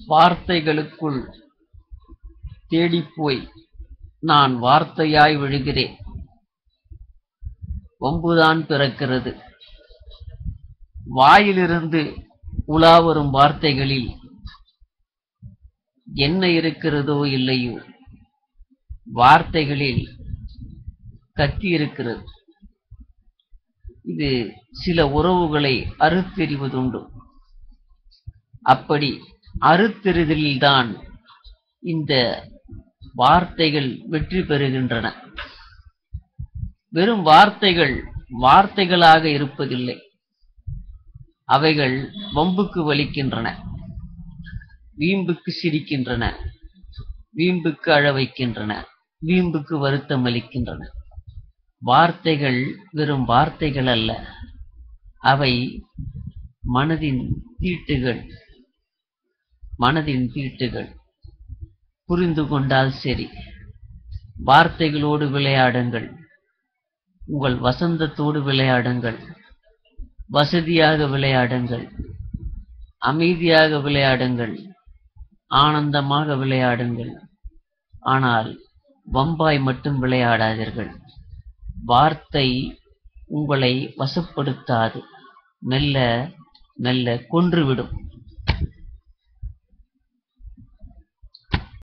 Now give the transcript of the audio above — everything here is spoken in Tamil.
வார்த்தைகளுக்குள் தேடிப்போய் நான் வார்த்தையாய் விழுகிறேன். வம்புதான் பிறக்கிறது. வாயிலிருந்து உலாவரும் வார்த்தைகளில் என்ன இருக்கிறதோ இல்லையோ, வார்த்தைகளில் கத்தி இருக்கிறது. இது சில உறவுகளை அறுத்தெறிவதுண்டு. அப்படி அறுத்தெறிதலில்தான் இந்த வார்த்தைகள் வெற்றி பெறுகின்றன. வெறும் வார்த்தைகள் வார்த்தைகளாக இருப்பதில்லை. அவைகள் வம்புக்கு வலிக்கின்றன, வீம்புக்கு சிரிக்கின்றன, வீம்புக்கு அழ வைக்கின்றன, வீம்புக்கு வருத்தம் அளிக்கின்றன. வார்த்தைகள் வெறும் வார்த்தைகள் அல்ல, அவை மனதின் தீட்டுகள். மனதின் தீட்டுகள் புரிந்து கொண்டால் சரி. வார்த்தைகளோடு விளையாடுங்கள். உங்கள் வசந்தத்தோடு விளையாடுங்கள். வசதியாக விளையாடுங்கள். அமைதியாக விளையாடுங்கள். ஆனந்தமாக விளையாடுங்கள். ஆனால் வம்பாய் மட்டும் விளையாடாதீர்கள். வார்த்தை உங்களை வசப்படுத்தாது, மெல்ல மெல்ல கொன்றுவிடும்.